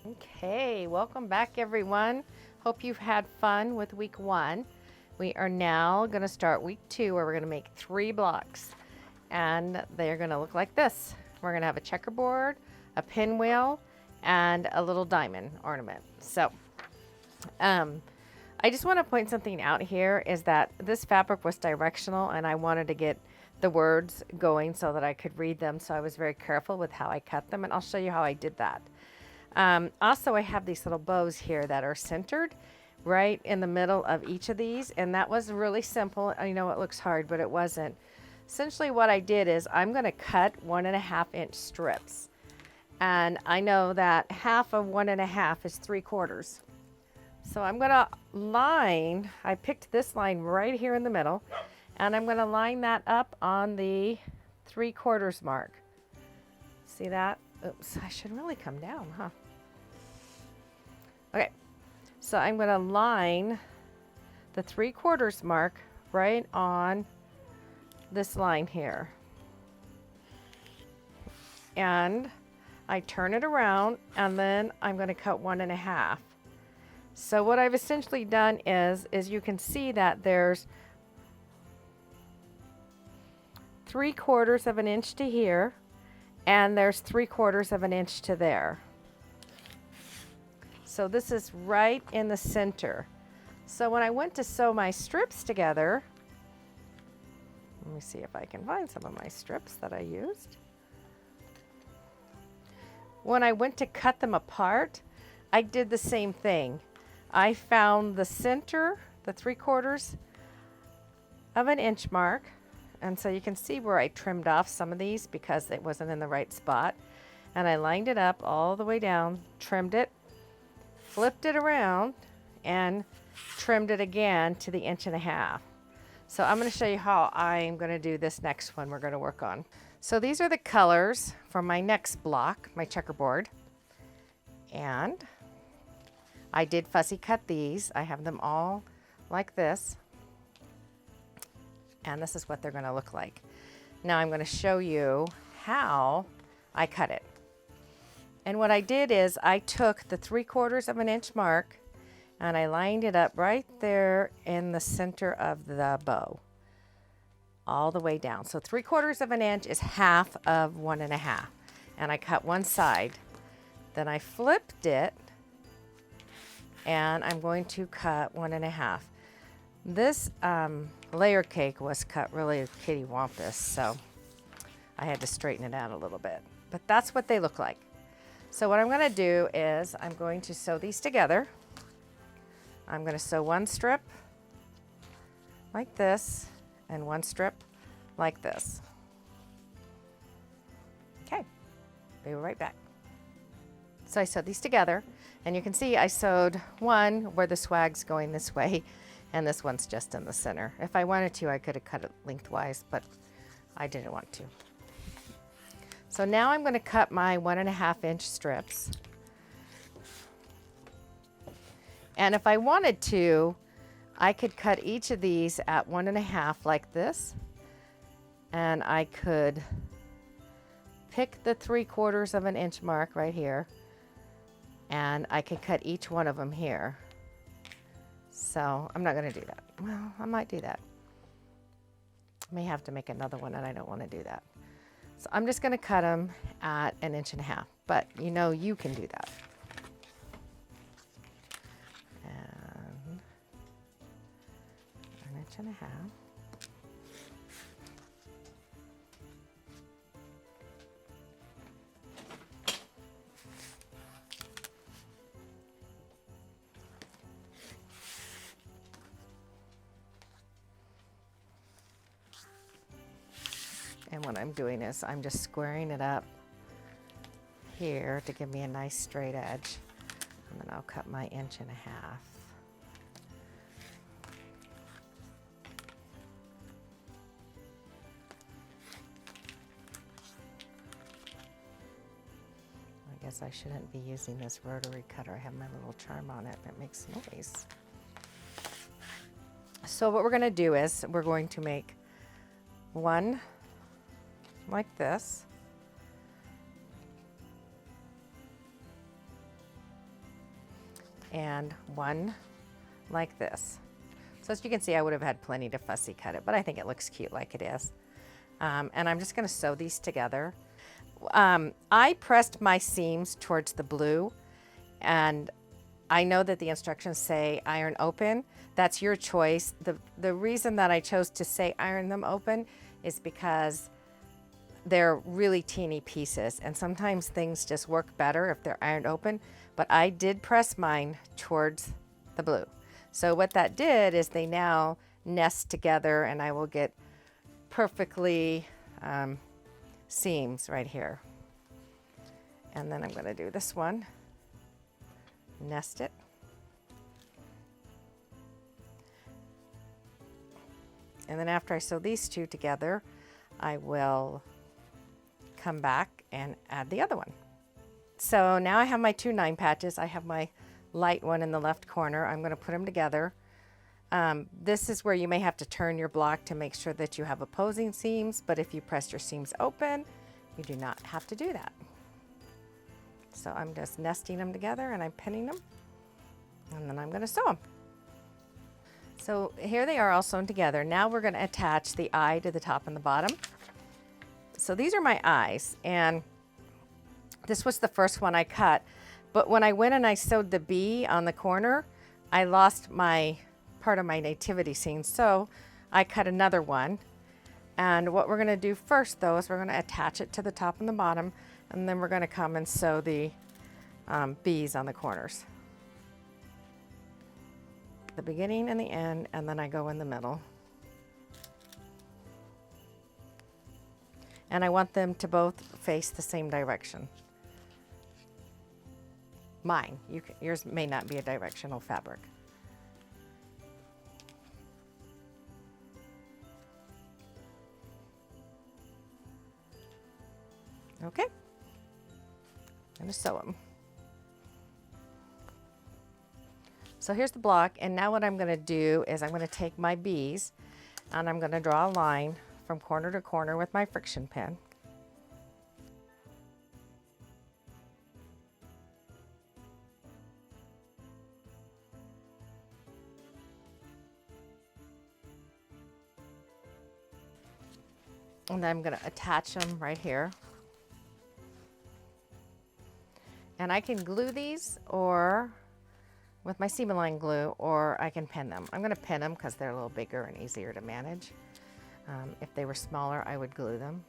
Okay, welcome back everyone. Hope you've had fun with week 1. We are now going to start week 2 where we're going to make 3 blocks and they're going to look like this. We're going to have a checkerboard, a pinwheel, and a little diamond ornament. So I just want to point something out here is that this fabric was directional and I wanted to get the words going so that I could read them. So I was very careful with how I cut them, and I'll show you how I did that. Also, I have these little bows here that are centered right in the middle of each of these, and that was really simple. I know it looks hard, but it wasn't. Essentially what I did is I'm going to cut 1.5-inch strips, and I know that half of 1.5 is 3/4. So I'm going to line, I picked this line right here in the middle, and I'm going to line that up on the 3/4 mark. See that? Oops, I should really come down, huh? Okay, so I'm going to line the 3/4 mark right on this line here. And I turn it around, and then I'm going to cut 1.5. So what I've essentially done is you can see that there's 3/4 of an inch to here, and there's 3/4 of an inch to there. So this is right in the center. So when I went to sew my strips together, let me see if I can find some of my strips that I used. When I went to cut them apart, I did the same thing. I found the center, the 3/4 of an inch mark. And so you can see where I trimmed off some of these because it wasn't in the right spot. And I lined it up all the way down, trimmed it, flipped it around, and trimmed it again to the 1.5 inches. So I'm going to show you how I'm going to do this next one we're going to work on. So these are the colors for my next block, my checkerboard. And I did fussy cut these. I have them all like this. And this is what they're going to look like. Now I'm going to show you how I cut it. And what I did is I took the 3/4 of an inch mark and I lined it up right there in the center of the bow, all the way down. So 3/4 of an inch is half of 1.5. And I cut one side. Then I flipped it and I'm going to cut 1.5. This layer cake was cut really kitty wampus, so I had to straighten it out a little bit. But that's what they look like. So what I'm going to do is I'm going to sew these together. I'm going to sew one strip like this and one strip like this. Okay, be right back. So I sewed these together, and you can see I sewed one where the swag's going this way, and this one's just in the center. If I wanted to, I could have cut it lengthwise, but I didn't want to. So now I'm going to cut my 1.5-inch strips. And if I wanted to, I could cut each of these at 1.5 like this. And I could pick the 3/4 of an inch mark right here. And I could cut each one of them here. So I'm not going to do that. Well, I might do that. I may have to make another one, and I don't want to do that. So I'm just going to cut them at 1.5 inches, but you know you can do that. And 1.5 inches. And what I'm doing is I'm just squaring it up here to give me a nice straight edge. And then I'll cut my 1.5 inches. I guess I shouldn't be using this rotary cutter. I have my little charm on it that makes noise. So what we're going to do is we're going to make one like this, and one like this. So as you can see, I would have had plenty to fussy cut it, but I think it looks cute like it is. And I'm just going to sew these together. I pressed my seams towards the blue, and I know that the instructions say iron open. That's your choice. The reason that I chose to say iron them open is because they're really teeny pieces, and sometimes things just work better if they're ironed open, but I did press mine towards the blue. So what that did is they now nest together, and I will get perfectly seams right here. And then I'm going to do this one, nest it. And then after I sew these two together, I will come back and add the other one. So now I have my two 9 patches. I have my light one in the left corner. I'm going to put them together. This is where you may have to turn your block to make sure that you have opposing seams, but if you press your seams open, you do not have to do that. So I'm just nesting them together and I'm pinning them, and then I'm going to sew them. So here they are all sewn together. Now we're going to attach the eye to the top and the bottom. So these are my eyes, and this was the first one I cut, but when I went and I sewed the bee on the corner, I lost my part of my nativity scene, so I cut another one. And what we're going to do first though is we're going to attach it to the top and the bottom, and then we're going to come and sew the bees on the corners, the beginning and the end, and then I go in the middle. And I want them to both face the same direction. Mine, yours may not be a directional fabric. Okay, I'm going to sew them. So here's the block, and now what I'm going to do is I'm going to take my bees and I'm going to draw a line from corner to corner with my friction pen. And I'm going to attach them right here. And I can glue these or with my seam align glue, or I can pin them. I'm going to pin them because they're a little bigger and easier to manage. If they were smaller, I would glue them.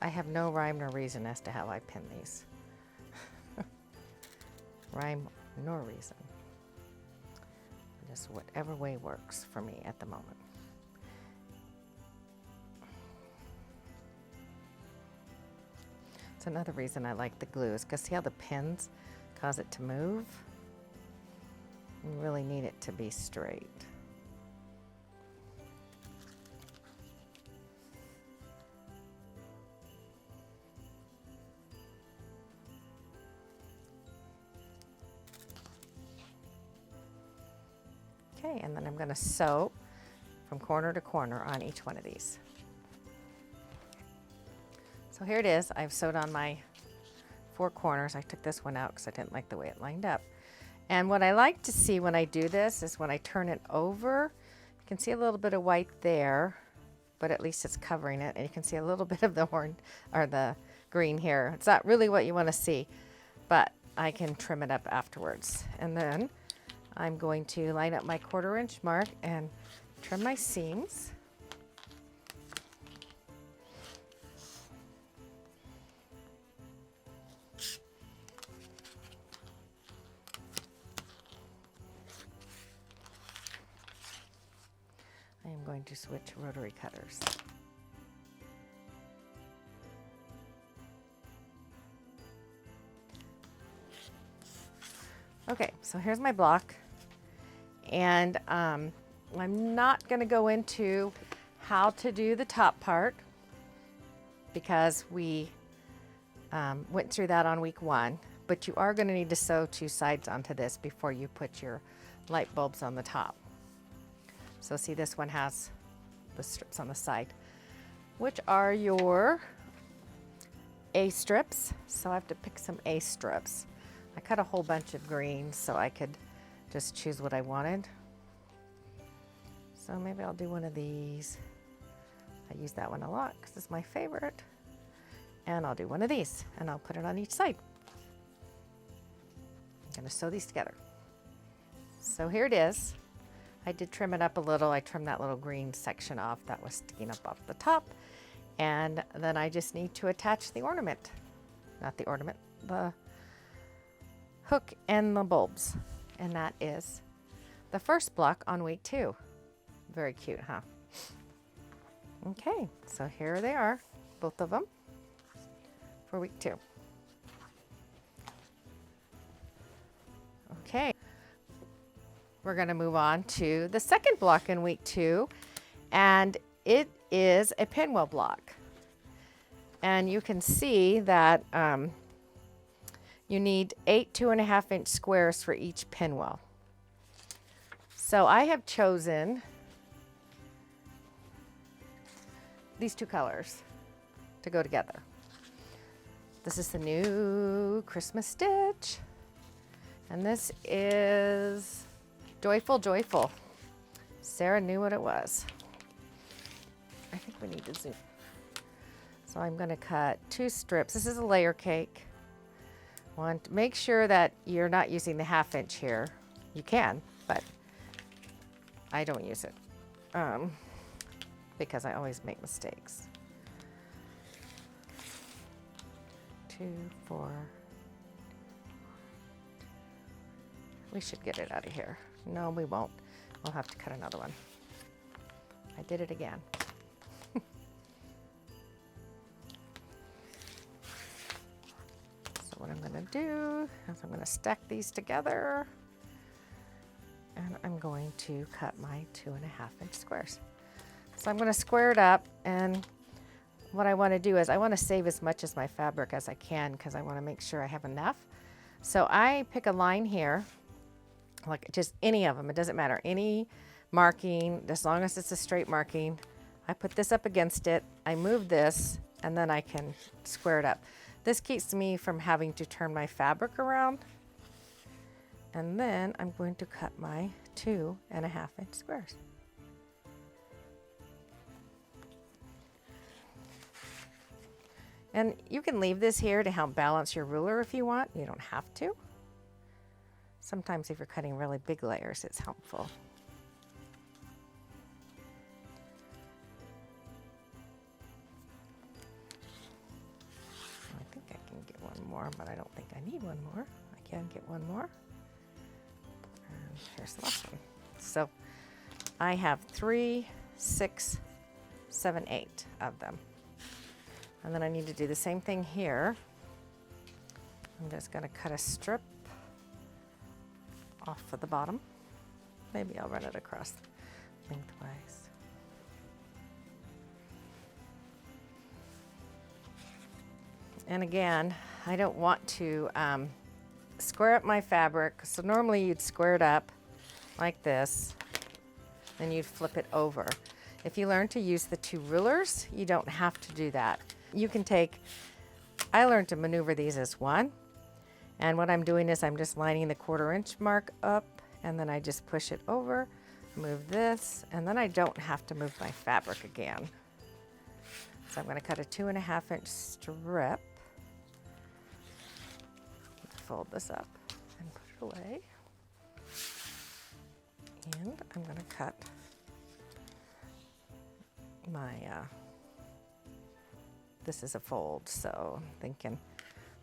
I have no rhyme nor reason as to how I pin these. Rhyme nor reason. Just whatever way works for me at the moment. It's another reason I like the glue is because see how the pins cause it to move? You really need it to be straight. Okay, and then I'm going to sew from corner to corner on each one of these. So here it is. I've sewed on my 4 corners. I took this one out because I didn't like the way it lined up. And what I like to see when I do this is when I turn it over, you can see a little bit of white there, but at least it's covering it. And you can see a little bit of the orange or the green here. It's not really what you want to see, but I can trim it up afterwards. And then I'm going to line up my 1/4 inch mark and trim my seams. I am going to switch rotary cutters. Okay, so here's my block. And I'm not going to go into how to do the top part because we went through that on week 1, but you are going to need to sew 2 sides onto this before you put your light bulbs on the top. So see, this one has the strips on the side, which are your A strips. So I have to pick some A strips. I cut a whole bunch of greens so I could just choose what I wanted. So maybe I'll do one of these. I use that one a lot because it's my favorite. And I'll do one of these and I'll put it on each side. I'm gonna sew these together. So here it is. I did trim it up a little. I trimmed that little green section off that was sticking up off the top. And then I just need to attach the ornament. Not the ornament, the hook and the bulbs. And that is the first block on week 2. Very cute, huh? Okay, so here they are, both of them for week 2. Okay, we're gonna move on to the second block in week 2, and it is a pinwheel block. And you can see that you need 8 2.5-inch squares for each pinwheel. So I have chosen these 2 colors to go together. This is the new Christmas stitch. And this is Joyful Joyful. Sarah knew what it was. I think we need to zoom. So I'm going to cut 2 strips. This is a layer cake. Make sure that you're not using the 1/2 inch here. You can, but I don't use it because I always make mistakes. 2, 4. We should get it out of here. No, we won't. We'll have to cut another one. I did it again. So what I'm going to do is I'm going to stack these together, and I'm going to cut my 2.5-inch squares. So I'm going to square it up, and what I want to do is I want to save as much as my fabric as I can because I want to make sure I have enough. So I pick a line here, like just any of them, it doesn't matter, any marking, as long as it's a straight marking. I put this up against it, I move this, and then I can square it up. This keeps me from having to turn my fabric around. And then I'm going to cut my 2.5-inch squares. And you can leave this here to help balance your ruler if you want. You don't have to. Sometimes if you're cutting really big layers, it's helpful. I think I can get one more, but I don't think I need one more. I can get one more. And here's the last one. So I have 3, 6, 7, 8 of them. And then I need to do the same thing here. I'm just going to cut a strip off of the bottom. Maybe I'll run it across lengthwise. And again, I don't want to square up my fabric. So normally you'd square it up like this, then you'd flip it over. If you learn to use the 2 rulers, you don't have to do that. You can take, I learned to maneuver these as one, and what I'm doing is I'm just lining the 1/4 inch mark up, and then I just push it over, move this, and then I don't have to move my fabric again. So I'm going to cut a 2.5-inch strip, fold this up and put it away, and I'm going to cut my this is a fold, so I'm thinking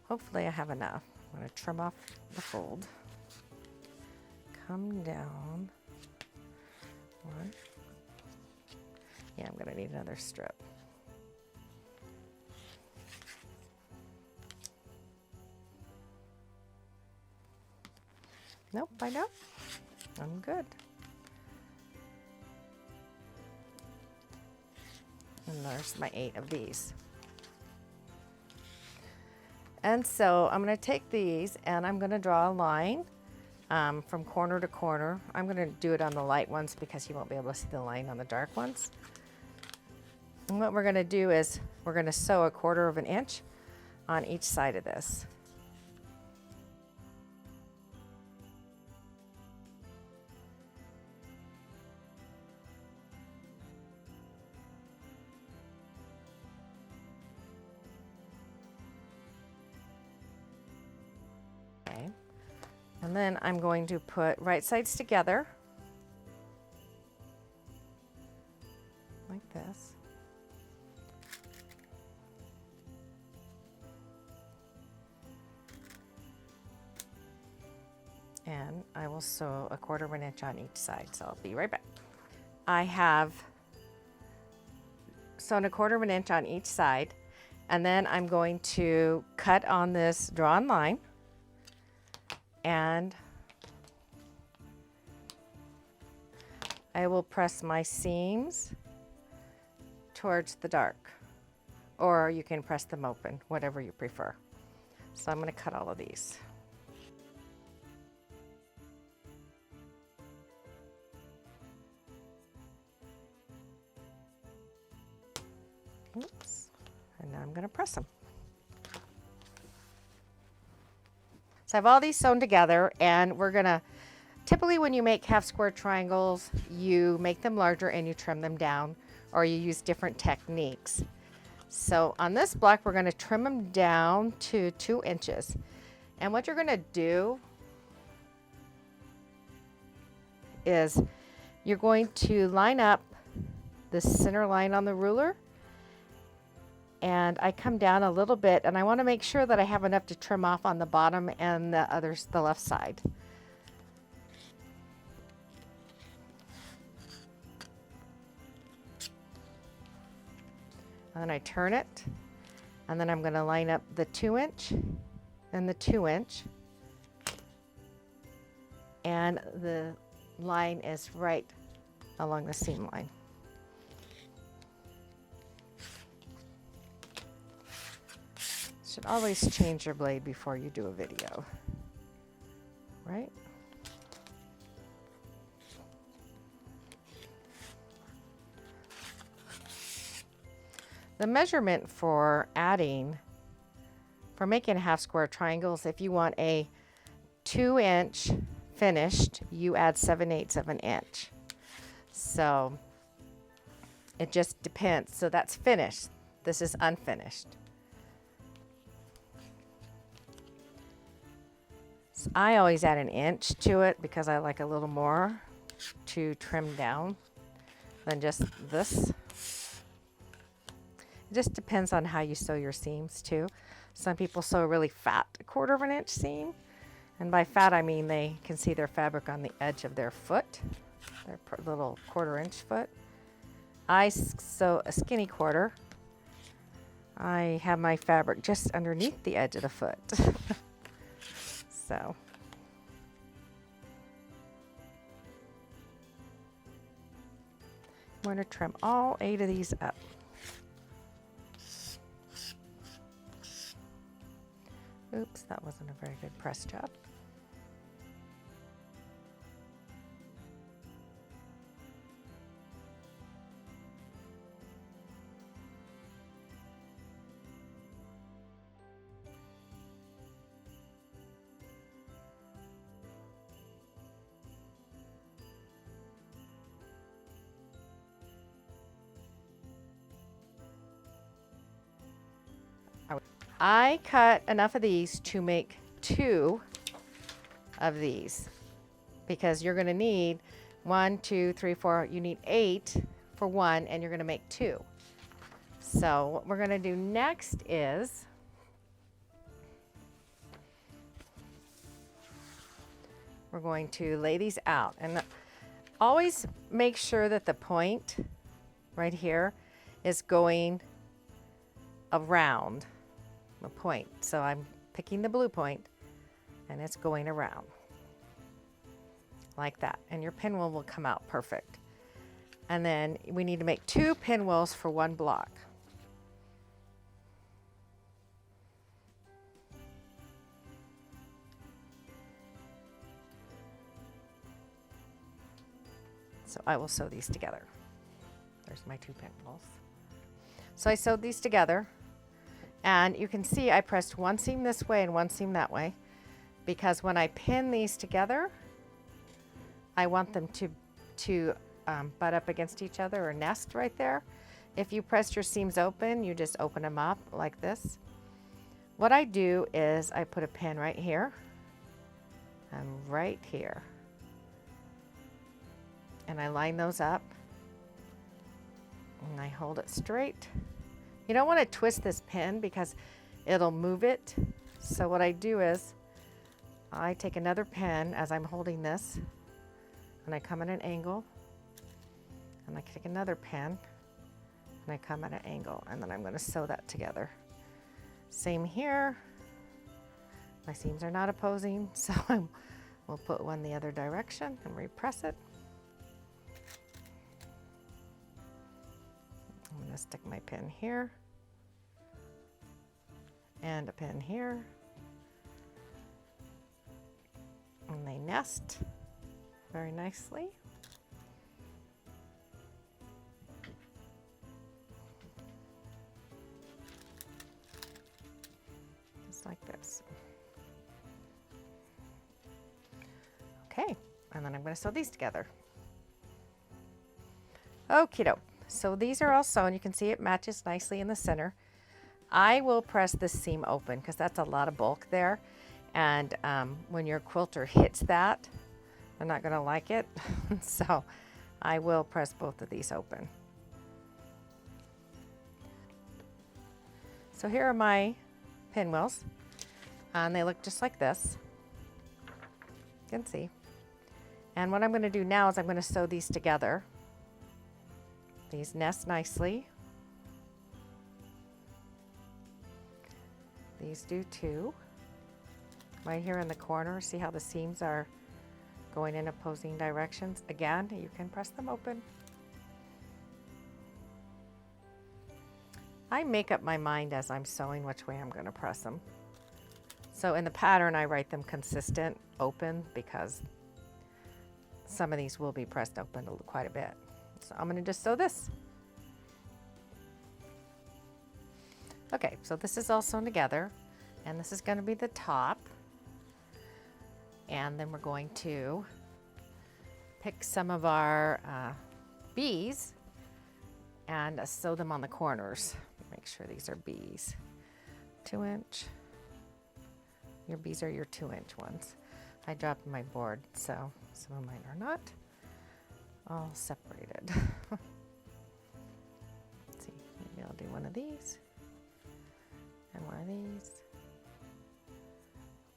hopefully I have enough. I'm going to trim off the fold, come down one. Yeah, I'm going to need another strip. Nope, I don't. I'm good. And there's my 8 of these. And so I'm going to take these and I'm going to draw a line from corner to corner. I'm going to do it on the light ones because you won't be able to see the line on the dark ones. And what we're going to do is we're going to sew 1/4 of an inch on each side of this. Okay. And then I'm going to put right sides together like this. And I will sew 1/4 of an inch on each side, so I'll be right back. I have sewn 1/4 of an inch on each side, and then I'm going to cut on this drawn line, and I will press my seams towards the dark, or you can press them open, whatever you prefer. So I'm going to cut all of these. Oops. And now I'm going to press them. So I have all these sewn together, and we're going to, typically when you make half square triangles, you make them larger and you trim them down, or you use different techniques. So on this block, we're going to trim them down to 2 inches. And what you're going to do is you're going to line up the center line on the ruler, and I come down a little bit, and I want to make sure that I have enough to trim off on the bottom and the left side. And then I turn it, and then I'm going to line up the 2 inch and the 2 inch, and the line is right along the seam line. Should always change your blade before you do a video, right? The measurement for making half square triangles, if you want a 2 inch finished, you add 7/8 of an inch. So it just depends. So that's finished. This is unfinished. So I always add an inch to it because I like a little more to trim down than just this. It just depends on how you sew your seams too. Some people sew a really fat 1/4 of an inch seam. And by fat, I mean they can see their fabric on the edge of their foot, their little 1/4 inch foot. I sew a skinny 1/4. I have my fabric just underneath the edge of the foot. So. I'm going to trim all 8 of these up. Oops, that wasn't a very good press job. I cut enough of these to make 2 of these because you're going to need 1, 2, 3, 4. You need 8 for 1, and you're going to make 2. So what we're going to do next is we're going to lay these out, and always make sure that the point right here is going around the point. So I'm picking the blue point, and it's going around like that, and your pinwheel will come out perfect. And then we need to make 2 pinwheels for 1 block. So I will sew these together. There's my 2 pinwheels. So I sewed these together, and you can see I pressed one seam this way and one seam that way, because when I pin these together, I want them to butt up against each other or nest right there. If you press your seams open, you just open them up like this. What I do is I put a pin right here and right here, and I line those up, and I hold it straight. You don't want to twist this pin because it'll move it. So what I do is I take another pin as I'm holding this, and I come at an angle, and I take another pin, and I come at an angle, and then I'm going to sew that together. Same here. My seams are not opposing, so we'll put one the other direction and repress it. I'm going to stick my pin here and a pin here, and they nest very nicely. Just like this. Okay, and then I'm going to sew these together. Okie doke. So these are all sewn. You can see it matches nicely in the center. I will press this seam open because that's a lot of bulk there. And when your quilter hits that, they're not going to like it. So I will press both of these open. So here are my pinwheels, and they look just like this. You can see. And what I'm going to do now is I'm going to sew these together. These nest nicely. These do too. Right here in the corner, see how the seams are going in opposing directions? Again, you can press them open. I make up my mind as I'm sewing which way I'm going to press them. So in the pattern, I write them consistent open because some of these will be pressed open quite a bit. So I'm going to just sew this. Okay, so this is all sewn together, and this is going to be the top. And then we're going to pick some of our bees and sew them on the corners. Make sure these are bees. 2-inch. Your bees are your 2-inch ones. I dropped my board, so some of mine are not all separated. Let's see, maybe I'll do one of these, and one of these,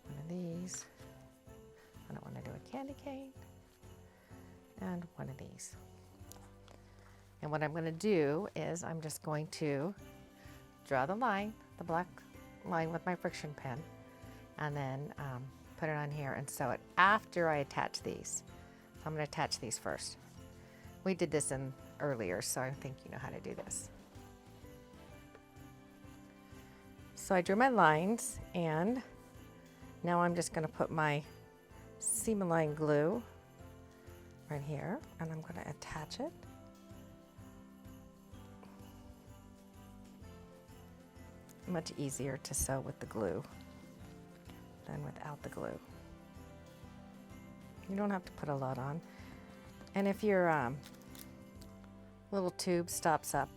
one of these. I don't want to do a candy cane, and one of these. And what I'm going to do is I'm just going to draw the line, the black line with my friction pen, and then put it on here and sew it after I attach these. So I'm going to attach these first. We did this in earlier, so I think you know how to do this. So I drew my lines, and now I'm just going to put my seam align glue right here, and I'm going to attach it. Much easier to sew with the glue than without the glue. You don't have to put a lot on. And if your little tube stops up,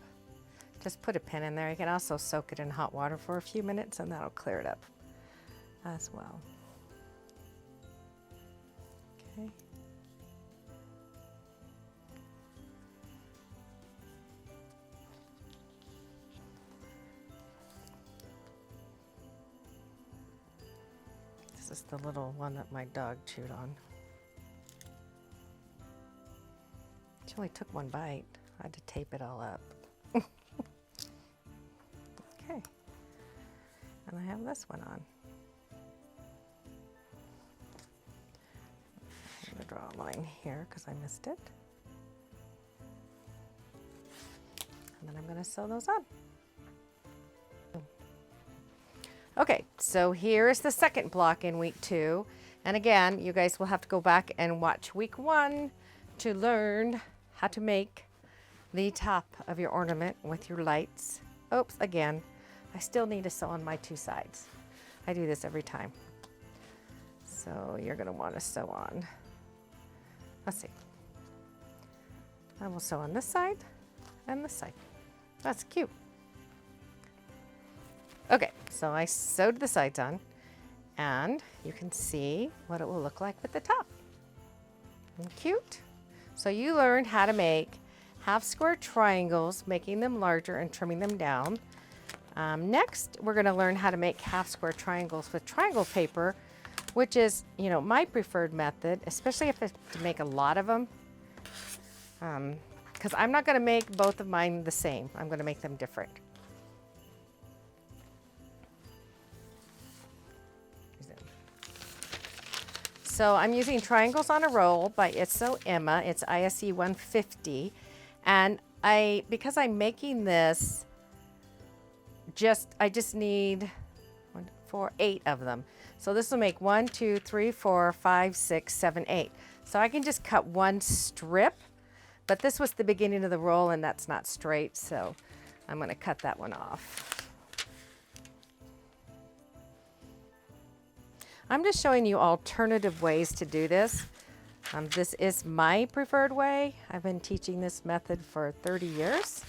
just put a pin in there. You can also soak it in hot water for a few minutes, and that'll clear it up as well. Okay. This is the little one that my dog chewed on. She only took one bite. I had to tape it all up. Okay. And I have this one on. I'm going to draw a line here because I missed it. And then I'm going to sew those on. Okay, so here is the second block in week 2. And again, you guys will have to go back and watch week 1 to learn how to make the top of your ornament with your lights. Oops, again, I still need to sew on my two sides. I do this every time. So you're gonna want to sew on, let's see. I will sew on this side and this side. That's cute. Okay, so I sewed the sides on, and you can see what it will look like with the top. And cute. So you learned how to make half square triangles, making them larger and trimming them down. Next, we're going to learn how to make half square triangles with triangle paper, which is, you know, my preferred method, especially if it's to make a lot of them. Because I'm not going to make both of mine the same. I'm going to make them different. So I'm using Triangles on a Roll by Itso Emma. It's ISE 150. And because I'm making this, I just need 8 of them. So this will make 1, 2, 3, 4, 5, 6, 7, 8. So I can just cut one strip, but this was the beginning of the roll and that's not straight. So I'm going to cut that one off. I'm just showing you alternative ways to do this. This is my preferred way. I've been teaching this method for 30 years.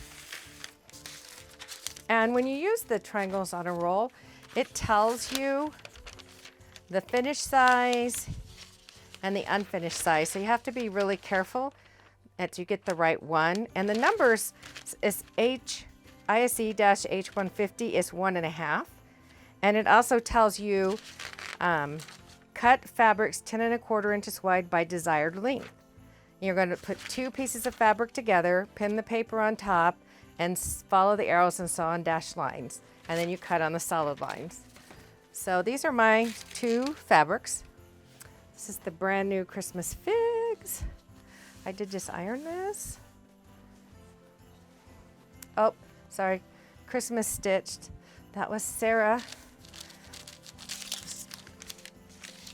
And when you use the Triangles on a Roll, it tells you the finished size and the unfinished size. So you have to be really careful that you get the right one. And the numbers is ISE-H150 is 1.5. And it also tells you cut fabrics 10 1/4 inches wide by desired length. You're going to put 2 pieces of fabric together, pin the paper on top, and follow the arrows and sew on dashed lines. And then you cut on the solid lines. So these are my 2 fabrics. This is the brand new Christmas figs. I did just iron this. Oh, sorry, Christmas stitched. That was Sarah.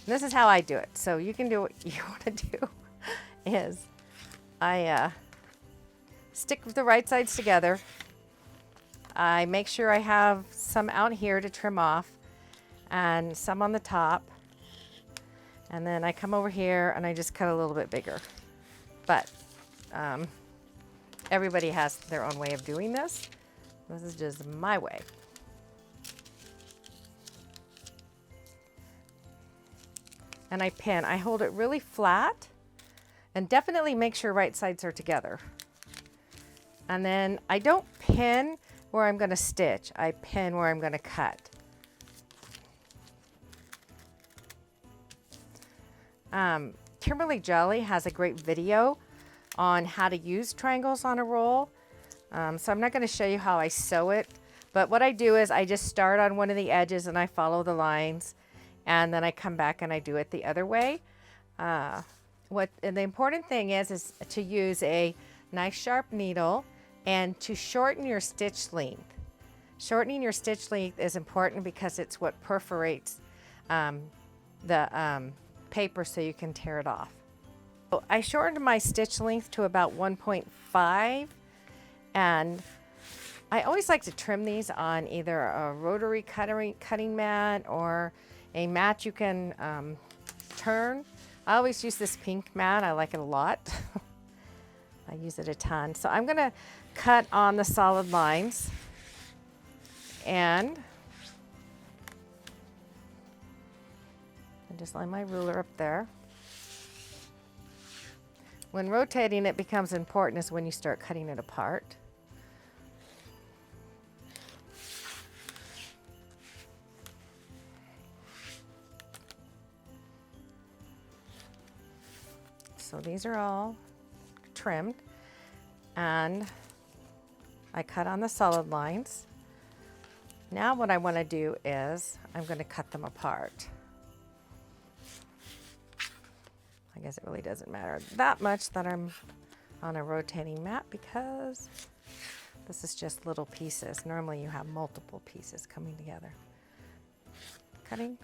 This is how I do it. So you can do what you want to do. Is I stick the right sides together. I make sure I have some out here to trim off and some on the top. And then I come over here and I just cut a little bit bigger. But everybody has their own way of doing this. This is just my way. And I pin. I hold it really flat and definitely make sure right sides are together. And then I don't pin where I'm going to stitch. I pin where I'm going to cut. Kimberly Jolly has a great video on how to use Triangles on a Roll. So I'm not going to show you how I sew it, but what I do is I just start on one of the edges and I follow the lines, and then I come back and I do it the other way. And the important thing is to use a nice sharp needle and to shorten your stitch length. Shortening your stitch length is important because it's what perforates the paper so you can tear it off. So I shortened my stitch length to about 1.5, and I always like to trim these on either a rotary cutting mat or a mat you can turn. I always use this pink mat. I like it a lot. I use it a ton. So I'm going to cut on the solid lines, and I just line my ruler up there. When rotating, it becomes important is when you start cutting it apart. So these are all trimmed, and I cut on the solid lines. Now what I want to do is I'm going to cut them apart. I guess it really doesn't matter that much that I'm on a rotating mat because this is just little pieces. Normally you have multiple pieces coming together. Cutting.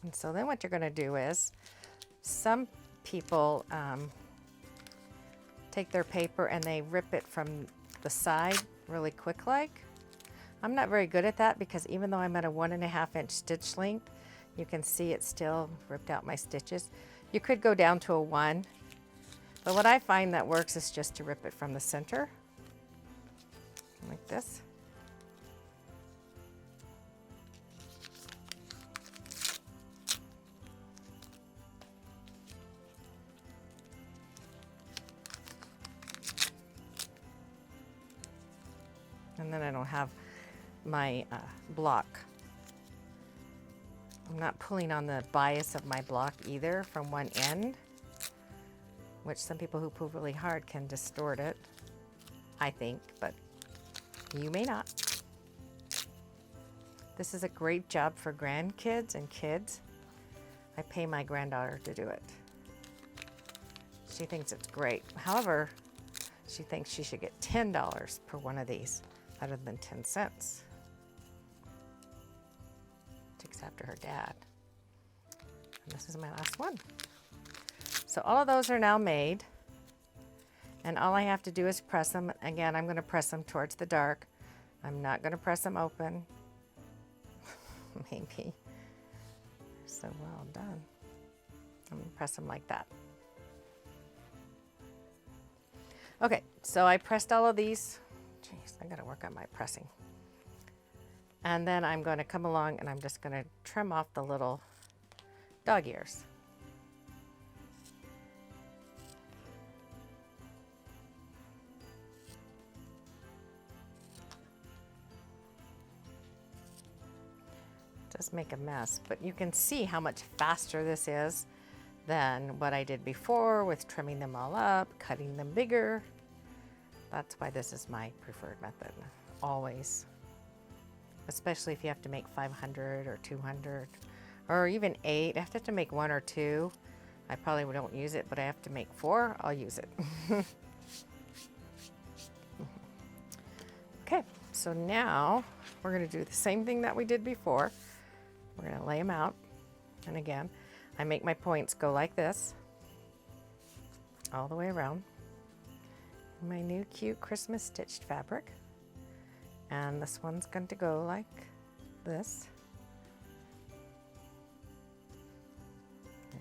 And so then what you're going to do is, some people take their paper and they rip it from the side really quick like. I'm not very good at that because even though I'm at a 1.5 inch stitch length, you can see it still ripped out my stitches. You could go down to a 1, but what I find that works is just to rip it from the center, like this. And then I don't have my block. I'm not pulling on the bias of my block either from one end, which some people who pull really hard can distort it, I think, but you may not. This is a great job for grandkids and kids. I pay my granddaughter to do it. She thinks it's great. However, she thinks she should get $10 per one of these rather than 10 cents. Takes after her dad. And this is my last one. So all of those are now made. And all I have to do is press them. Again, I'm going to press them towards the dark. I'm not going to press them open. Maybe. So well done. I'm going to press them like that. Okay, so I pressed all of these. Jeez, I got to work on my pressing. And then I'm going to come along and I'm just going to trim off the little dog ears. Just make a mess, but you can see how much faster this is than what I did before with trimming them all up, cutting them bigger. That's why this is my preferred method, always. Especially if you have to make 500 or 200 or even 8. I have to make 1 or 2. I probably don't use it, but I have to make 4, I'll use it. Okay, so now we're going to do the same thing that we did before. We're going to lay them out. And again, I make my points go like this, all the way around. My new cute Christmas stitched fabric. And this one's going to go like this.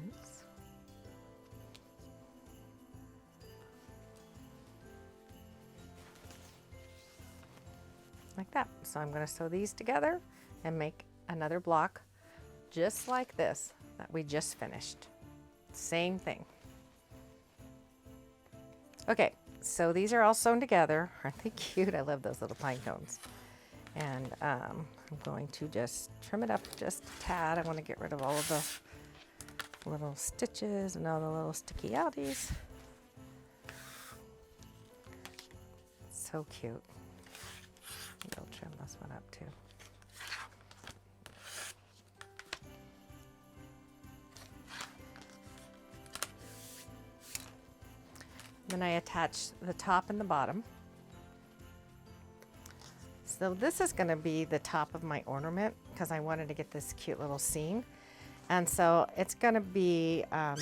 Oops. Like that. So I'm going to sew these together and make another block just like this that we just finished. Same thing. Okay, so these are all sewn together. Aren't they cute? I love those little pine cones. And I'm going to just trim it up just a tad. I want to get rid of all of the little stitches and all the little sticky outies. So cute. I'll trim this one up too. Then I attach the top and the bottom. So this is going to be the top of my ornament because I wanted to get this cute little scene. And so it's going to be, of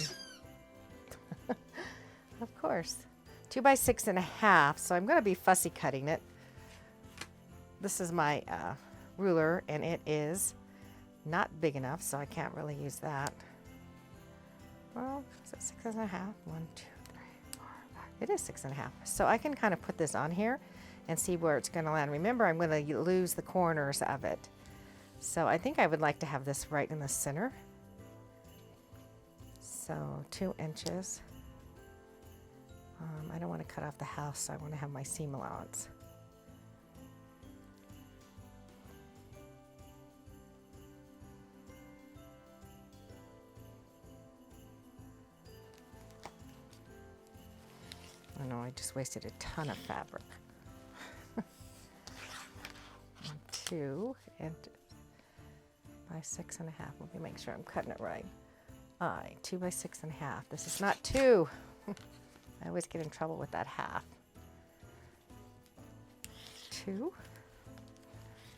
course, 2 by 6.5. So I'm going to be fussy cutting it. This is my ruler and it is not big enough, so I can't really use that. Well, is it 6.5? 1, 2, 3, 4, 5. It is 6.5. So I can kind of put this on here and see where it's going to land. Remember, I'm going to lose the corners of it. So I think I would like to have this right in the center. So 2 inches. I don't want to cut off the house, so I want to have my seam allowance. I know I just wasted a ton of fabric. 2 and by 6.5. Let me make sure I'm cutting it right. 2 by 6.5. This is not 2. I always get in trouble with that half. 2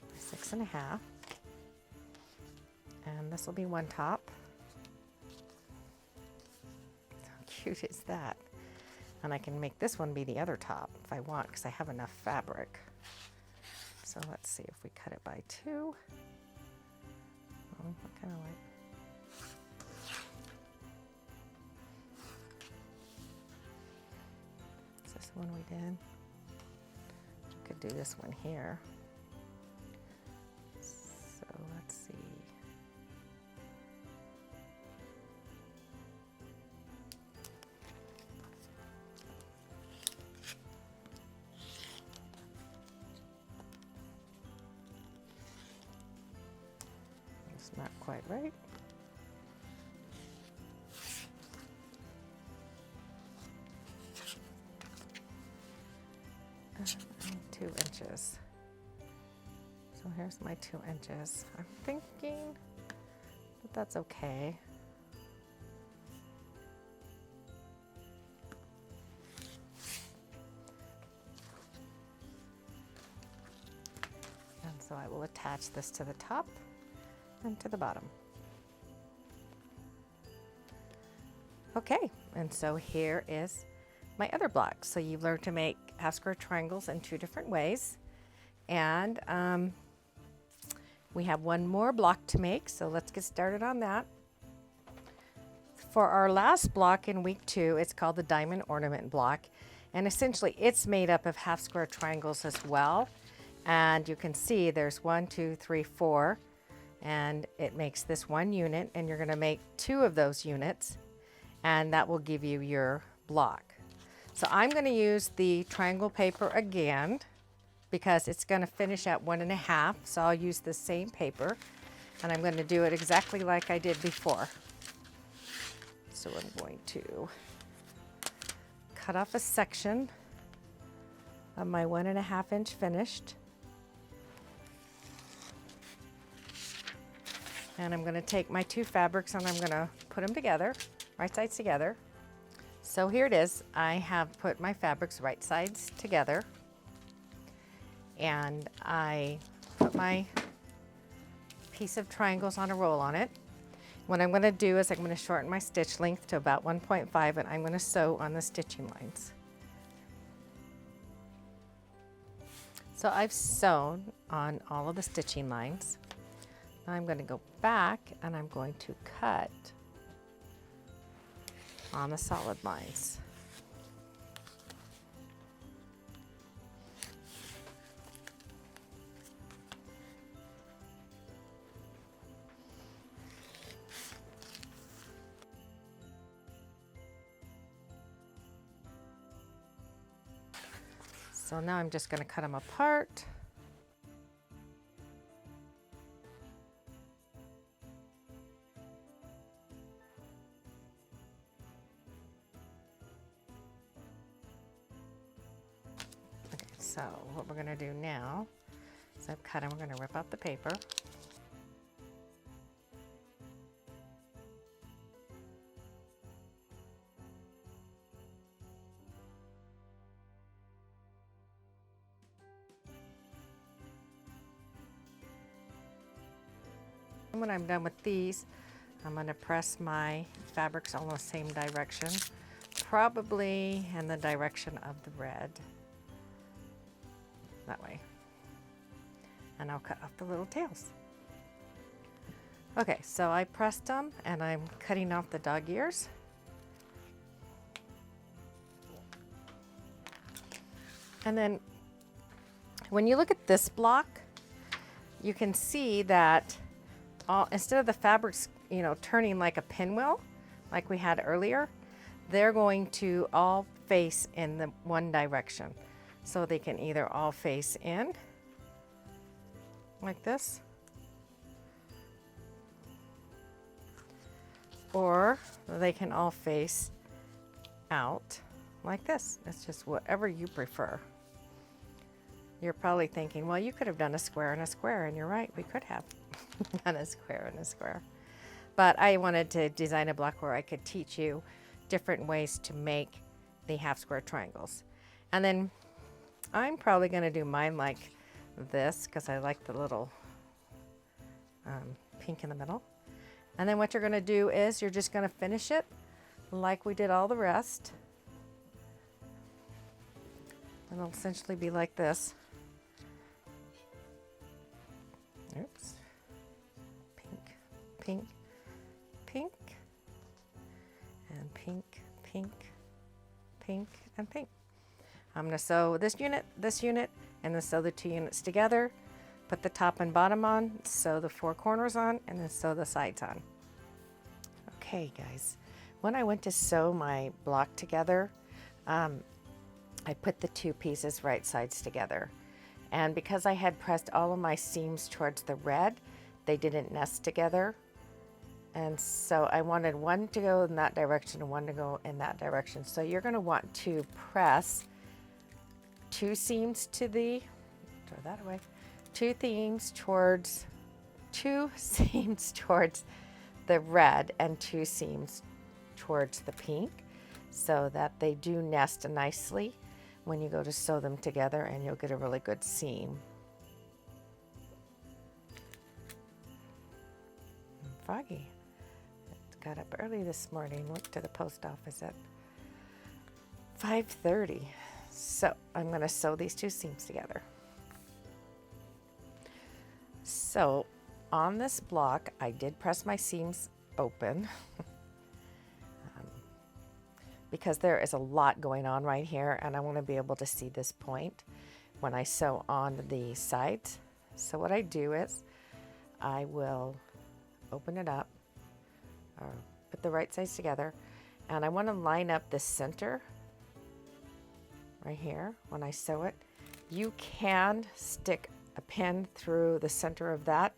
by 6.5. And this will be one top. How cute is that? And I can make this one be the other top if I want, because I have enough fabric. So let's see if we cut it by 2. Oh, I kind of like. Is this the one we did? We could do this one here. So let's see. It's not quite right. I need 2 inches. So here's my 2 inches. I'm thinking that that's okay. And so I will attach this to the top and to the bottom. Okay, and so here is my other block. So you've learned to make half square triangles in 2 different ways. And we have one more block to make, so let's get started on that. For our last block in week 2, it's called the diamond ornament block. And essentially it's made up of half square triangles as well. And you can see there's 1, 2, 3, 4. And it makes this one unit, and you're going to make 2 of those units, and that will give you your block. So I'm going to use the triangle paper again because it's going to finish at 1.5, so I'll use the same paper, and I'm going to do it exactly like I did before. So I'm going to cut off a section of my 1.5 inch finished. And I'm going to take my 2 fabrics and I'm going to put them together, right sides together. So here it is. I have put my fabrics right sides together. And I put my piece of triangles on a roll on it. What I'm going to do is I'm going to shorten my stitch length to about 1.5, and I'm going to sew on the stitching lines. So I've sewn on all of the stitching lines. Now I'm going to go back and I'm going to cut on the solid lines. So now I'm just going to cut them apart. So what we're going to do now is I've cut them, we're going to rip out the paper. And when I'm done with these, I'm going to press my fabrics all in the same direction, probably in the direction of the red. That way. And I'll cut off the little tails. Okay, so I pressed them and I'm cutting off the dog ears. And then when you look at this block, you can see that instead of the fabrics, turning like a pinwheel, like we had earlier, they're going to all face in the one direction. So they can either all face in, like this, or they can all face out, like this. It's just whatever you prefer. You're probably thinking, well, you could have done a square and a square, and you're right, we could have done a square and a square. But I wanted to design a block where I could teach you different ways to make the half square triangles. And then I'm probably going to do mine like this because I like the little pink in the middle. And then what you're going to do is you're just going to finish it like we did all the rest. And it'll essentially be like this. Oops. Pink, pink, pink, and pink, pink, pink, and pink. I'm going to sew this unit, and then sew the 2 units together. Put the top and bottom on, sew the 4 corners on, and then sew the sides on. Okay, guys. When I went to sew my block together, I put the 2 pieces right sides together. And because I had pressed all of my seams towards the red, they didn't nest together. And so I wanted one to go in that direction and one to go in that direction. So you're going to want to press 2 seams to the, throw that away, 2 seams towards the red and 2 seams towards the pink, so that they do nest nicely when you go to sew them together, and you'll get a really good seam. Foggy. Got up early this morning, went to the post office at 5:30. So I'm going to sew these 2 seams together. So on this block, I did press my seams open because there is a lot going on right here, and I want to be able to see this point when I sew on the sides. So what I do is I will open it up, or put the right sides together, and I want to line up the center right here when I sew it. You can stick a pin through the center of that,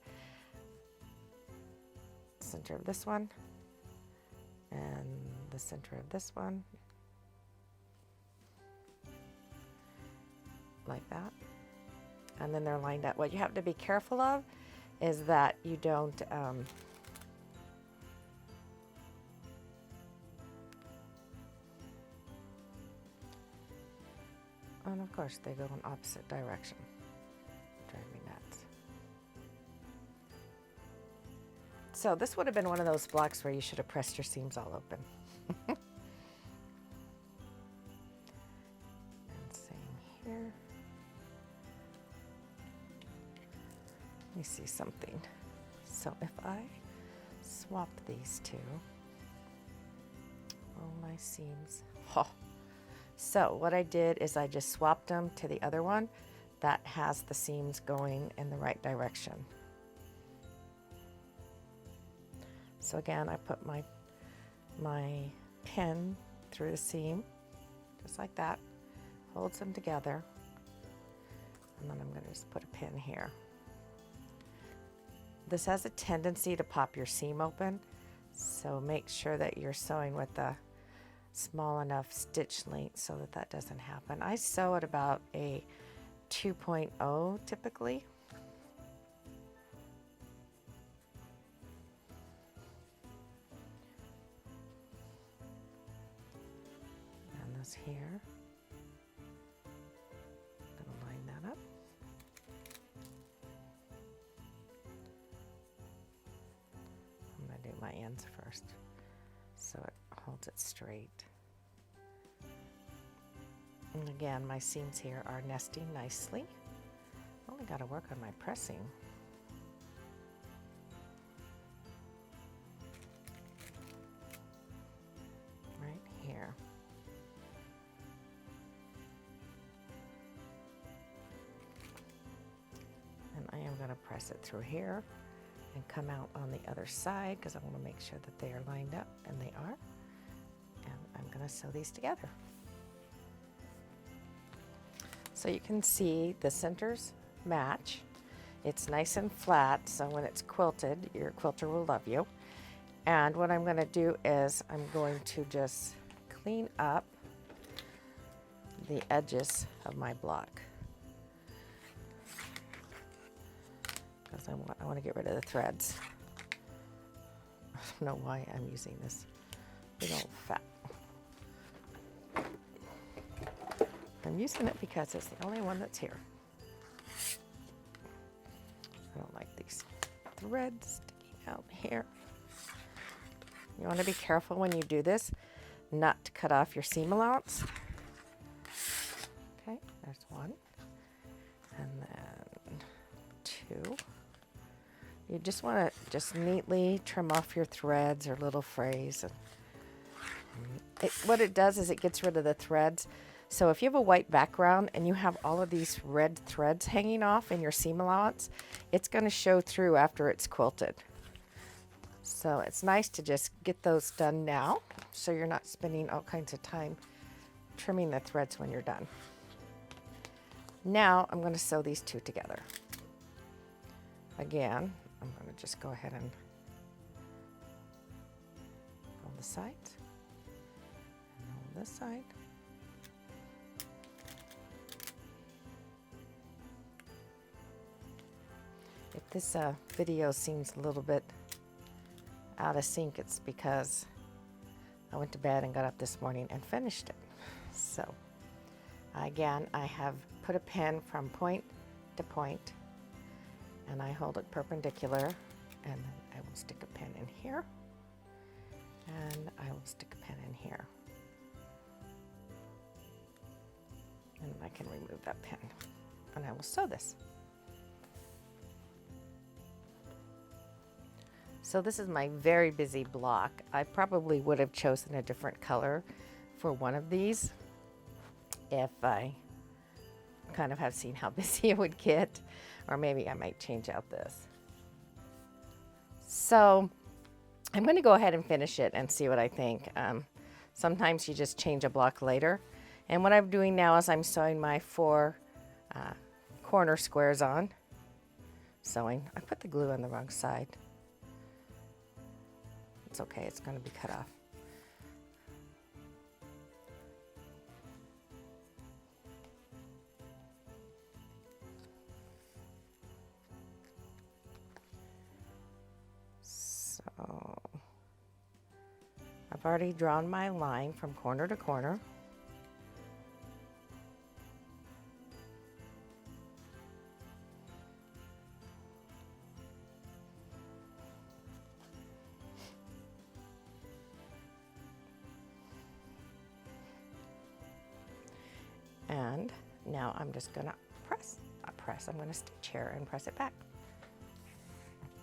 center of this one, and the center of this one, like that, and then they're lined up. What you have to be careful of is that you don't and of course they go in opposite direction. Drive me nuts. So this would have been one of those blocks where you should have pressed your seams all open. And same here. Let me see something. So if I swap these 2, all my seams. Oh. So what I did is I just swapped them to the other one that has the seams going in the right direction. So again, I put my pin through the seam, just like that, holds them together, and then I'm going to just put a pin here. This has a tendency to pop your seam open, so make sure that you're sewing with the small enough stitch length so that that doesn't happen. I sew at about a 2.0 typically. And this here, I'm going to line that up. I'm going to do my ends first so it holds it straight. And again, my seams here are nesting nicely. Only got to work on my pressing. Right here. And I am going to press it through here and come out on the other side because I want to make sure that they are lined up, and they are. And I'm going to sew these together. So you can see the centers match. It's nice and flat, so when it's quilted, your quilter will love you. And what I'm going to do is I'm going to just clean up the edges of my block, because I want to get rid of the threads. I don't know why I'm using this big old fat. I'm using it because it's the only one that's here. I don't like these threads sticking out here. You want to be careful when you do this not to cut off your seam allowance. Okay, there's one. And then two. You just want to just neatly trim off your threads or little frays. What it does is it gets rid of the threads. So if you have a white background and you have all of these red threads hanging off in your seam allowance, it's going to show through after it's quilted. So it's nice to just get those done now so you're not spending all kinds of time trimming the threads when you're done. Now I'm going to sew these two together. Again, I'm going to just go ahead and fold the sides and fold this side. If this video seems a little bit out of sync, it's because I went to bed and got up this morning and finished it. So again, I have put a pin from point to point, and I hold it perpendicular, and then I will stick a pin in here, and I will stick a pin in here, and I can remove that pin, and I will sew this. So this is my very busy block. I probably would have chosen a different color for one of these if I kind of have seen how busy it would get, or maybe I might change out this. So I'm going to go ahead and finish it and see what I think. Sometimes you just change a block later. And what I'm doing now is I'm sewing my 4 corner squares on. Sewing. I put the glue on the wrong side. It's okay, it's going to be cut off. So I've already drawn my line from corner to corner. And now I'm just gonna I'm gonna stitch here and press it back.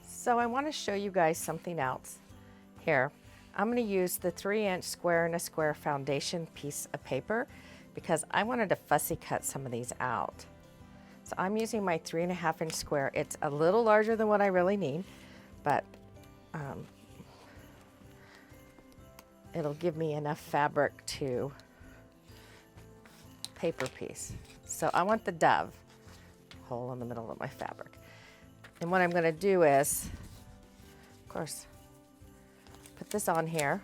So I want to show you guys something else here. I'm going to use the 3-inch square and a square foundation piece of paper because I wanted to fussy cut some of these out. So I'm using my 3.5-inch square. It's a little larger than what I really need, but it'll give me enough fabric to paper piece. So I want the dove hole in the middle of my fabric. And what I'm going to do is, of course, put this on here.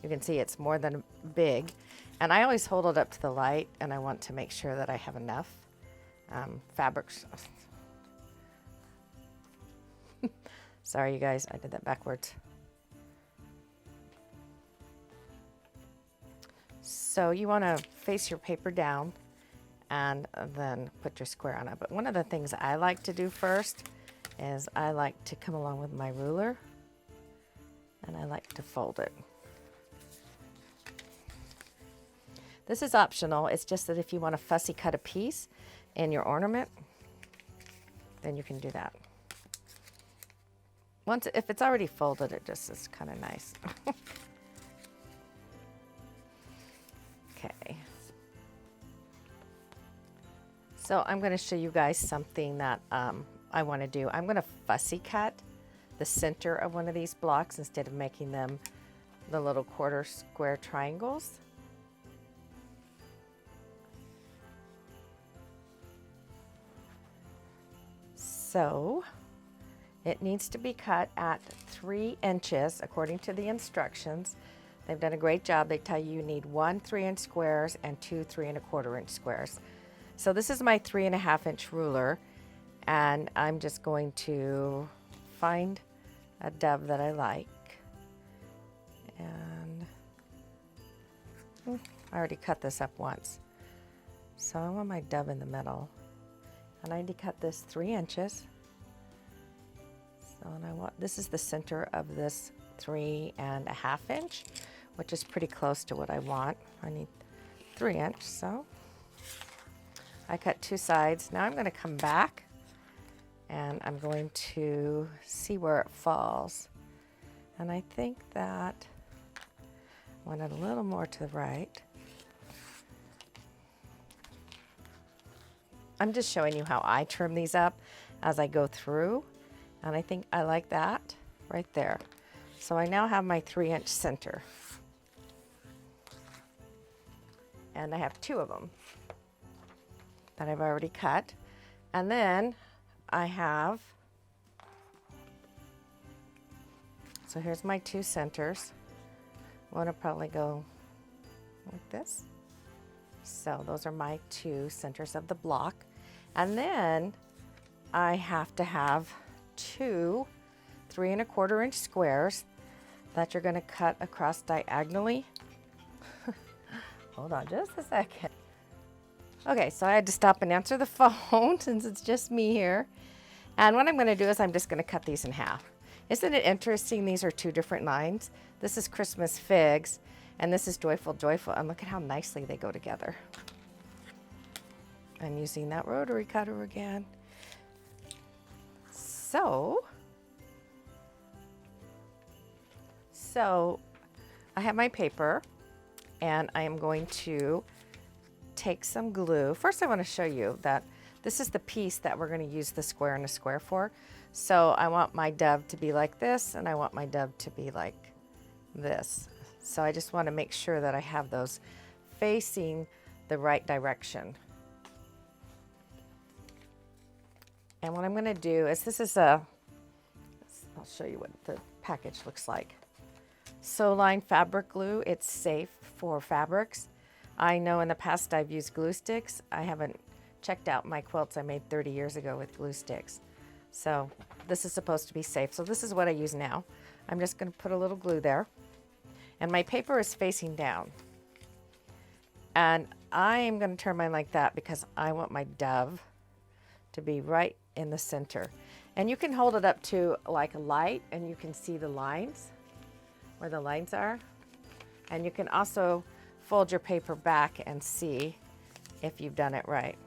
You can see it's more than big. And I always hold it up to the light, and I want to make sure that I have enough fabric. Sorry, you guys, I did that backwards. So you want to face your paper down and then put your square on it. But one of the things I like to do first is I like to come along with my ruler and I like to fold it. This is optional. It's just that if you want to fussy cut a piece in your ornament, then you can do that. If it's already folded, it just is kind of nice. Okay. So I'm going to show you guys something that I want to do. I'm going to fussy cut the center of one of these blocks instead of making them the little quarter square triangles. So it needs to be cut at 3 inches according to the instructions. They've done a great job. They tell you need 1 3-inch squares and 2 3¼ inch squares. So this is my 3.5-inch ruler, and I'm just going to find a dove that I like. And I already cut this up once. So I want my dove in the middle. And I need to cut this 3 inches. So and this is the center of this 3.5 inch, which is pretty close to what I want. I need 3 inch, so I cut 2 sides. Now I'm going to come back and I'm going to see where it falls. And I think that I want it a little more to the right. I'm just showing you how I trim these up as I go through. And I think I like that right there. So I now have my 3 inch center. And I have 2 of them that I've already cut. And then I have, so here's my 2 centers. I want to probably go like this. So those are my 2 centers of the block. And then I have to have 2 3.25 inch squares that you're going to cut across diagonally. Hold on just a second. Okay, so I had to stop and answer the phone since it's just me here. And what I'm going to do is I'm just going to cut these in half. Isn't it interesting? These are 2 different lines. This is Christmas figs, and this is joyful, joyful. And look at how nicely they go together. I'm using that rotary cutter again. So I have my paper, and I am going to take some glue. First, I want to show you that this is the piece that we're going to use the square and a square for. So I want my dove to be like this, and I want my dove to be like this. So I just want to make sure that I have those facing the right direction. And what I'm going to do is, I'll show you what the package looks like. Soline fabric glue. It's safe for fabrics. I know in the past I've used glue sticks. I haven't checked out my quilts I made 30 years ago with glue sticks. So this is supposed to be safe. So this is what I use now. I'm just going to put a little glue there. And my paper is facing down. And I am going to turn mine like that because I want my dove to be right in the center. And you can hold it up to like a light and you can see the lines, where the lines are. And you can also fold your paper back and see if you've done it right.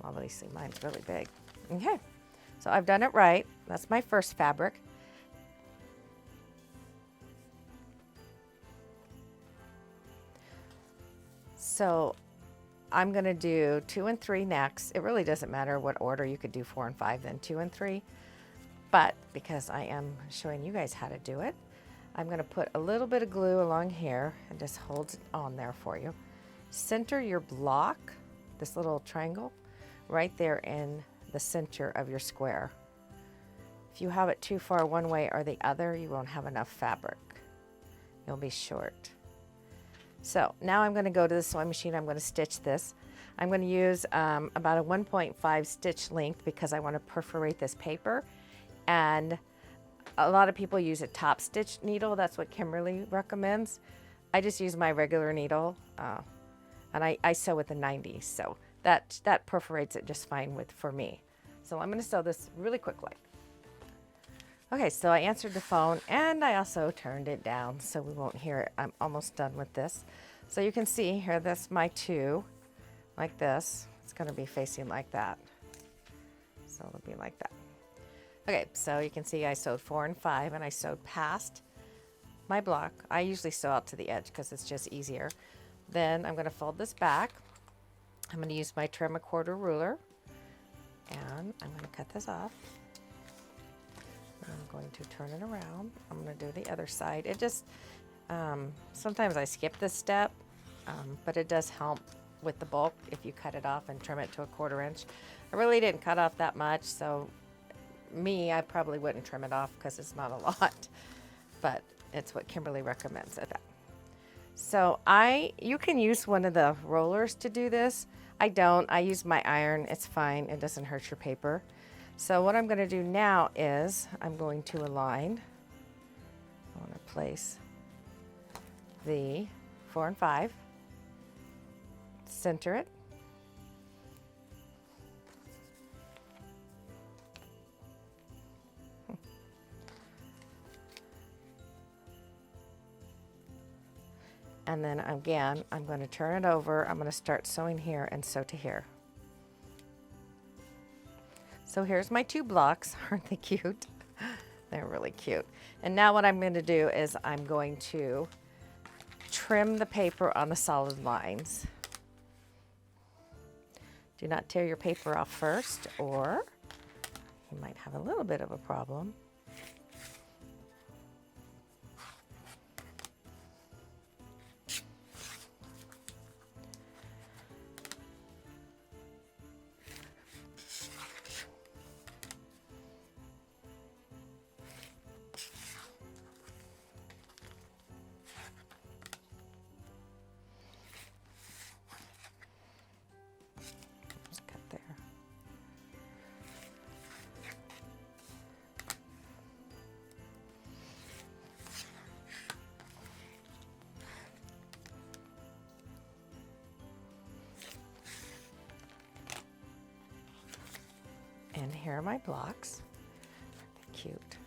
Obviously mine's really big. Okay, so I've done it right. That's my first fabric. So I'm going to do 2 and 3 next. It really doesn't matter what order. You could do 4 and 5, then 2 and 3. But because I am showing you guys how to do it, I'm going to put a little bit of glue along here and just hold it on there for you. Center your block, this little triangle, right there in the center of your square. If you have it too far one way or the other, you won't have enough fabric. You'll be short. So now I'm going to go to the sewing machine. I'm going to stitch this. I'm going to use about a 1.5 stitch length because I want to perforate this paper. And a lot of people use a top stitch needle. That's what Kimberly recommends. I just use my regular needle, and I sew with the 90s, so that perforates it just fine for me. So I'm going to sew this really quickly. Okay, so I answered the phone and I also turned it down so we won't hear it. I'm almost done with this. So you can see here, that's my 2, like this. It's going to be facing like that. So it'll be like that. Okay, so you can see I sewed 4 and 5 and I sewed past my block. I usually sew out to the edge because it's just easier. Then I'm going to fold this back. I'm going to use my trim a quarter ruler and I'm going to cut this off. I'm going to turn it around. I'm going to do the other side. It just, sometimes I skip this step, but it does help with the bulk if you cut it off and trim it to a 1/4 inch. I really didn't cut off that much, so I probably wouldn't trim it off because it's not a lot, but it's what Kimberly recommends. So you can use one of the rollers to do this. I don't. I use my iron. It's fine. It doesn't hurt your paper. So what I'm going to do now is I'm going to align. I want to place the 4 and 5, center it, And then again, I'm going to turn it over. I'm going to start sewing here and sew to here. So here's my 2 blocks. Aren't they cute? They're really cute. And now what I'm going to do is I'm going to trim the paper on the solid lines. Do not tear your paper off first, or you might have a little bit of a problem. And here are my blocks. They're cute.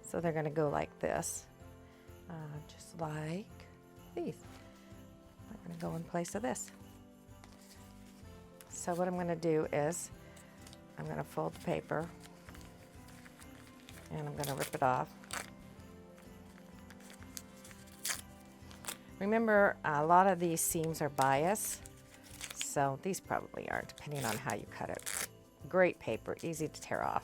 So they're going to go like this, just like these. They're going to go in place of this. So what I'm going to do is I'm going to fold the paper and I'm going to rip it off. Remember, a lot of these seams are bias, so these probably aren't, depending on how you cut it. Great paper, easy to tear off.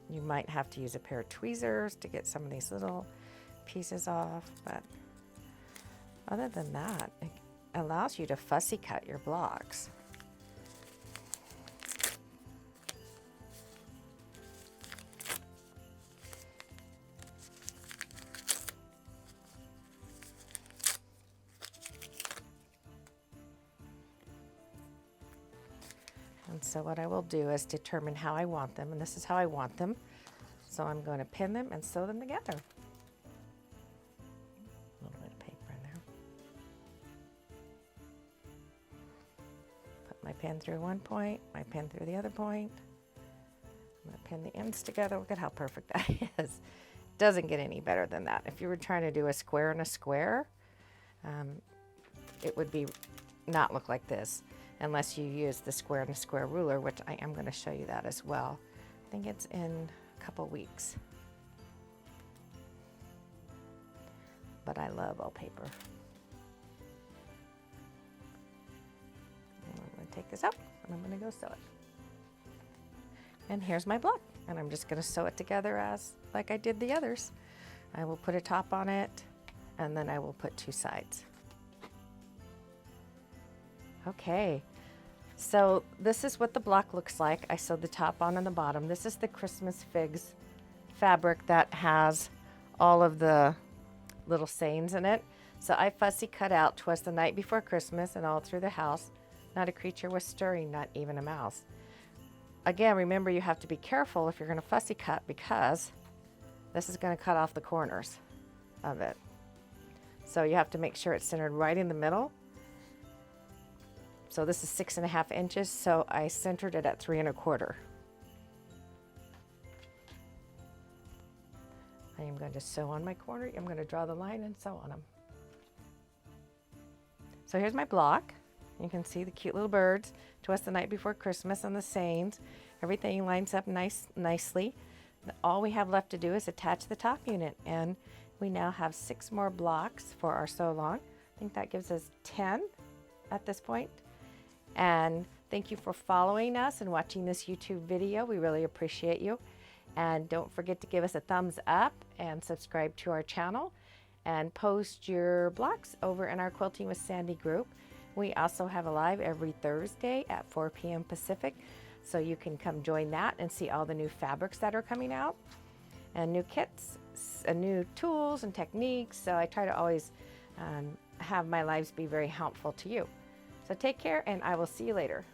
You might have to use a pair of tweezers to get some of these little pieces off, but other than that, it allows you to fussy cut your blocks. And so what I will do is determine how I want them, and this is how I want them. So I'm going to pin them and sew them together. A little bit of paper in there. Put my pin through one point, my pin through the other point. I'm going to pin the ends together. Look at how perfect that is. Doesn't get any better than that. If you were trying to do a square and a square, it would be not look like this, unless you use the square and a square ruler, which I am going to show you that as well. I think it's in a couple weeks. But I love all paper. And I'm going to take this out and I'm going to go sew it. And here's my block. And I'm just going to sew it together as like I did the others. I will put a top on it and then I will put 2 sides. Okay, so this is what the block looks like. I sewed the top on and the bottom. This is the Christmas figs fabric that has all of the little sayings in it. So I fussy cut out, 'twas the night before Christmas, and all through the house not a creature was stirring, not even a mouse. Again, remember, you have to be careful if you're going to fussy cut, because this is going to cut off the corners of it. So you have to make sure it's centered right in the middle. So this is 6.5 inches, so I centered it at 3 1/4. I am going to sew on my corner. I'm going to draw the line and sew on them. So here's my block. You can see the cute little birds, "'Twas the night before Christmas," and the sayings. Everything lines up nicely. All we have left to do is attach the top unit, and we now have 6 more blocks for our sew along. I think that gives us 10 at this point. And thank you for following us and watching this YouTube video. We really appreciate you. And don't forget to give us a thumbs up and subscribe to our channel, and post your blocks over in our Quilting with Sandy group. We also have a live every Thursday at 4 p.m. Pacific, so you can come join that and see all the new fabrics that are coming out, and new kits, and new tools and techniques. So I try to always have my lives be very helpful to you. So take care, and I will see you later.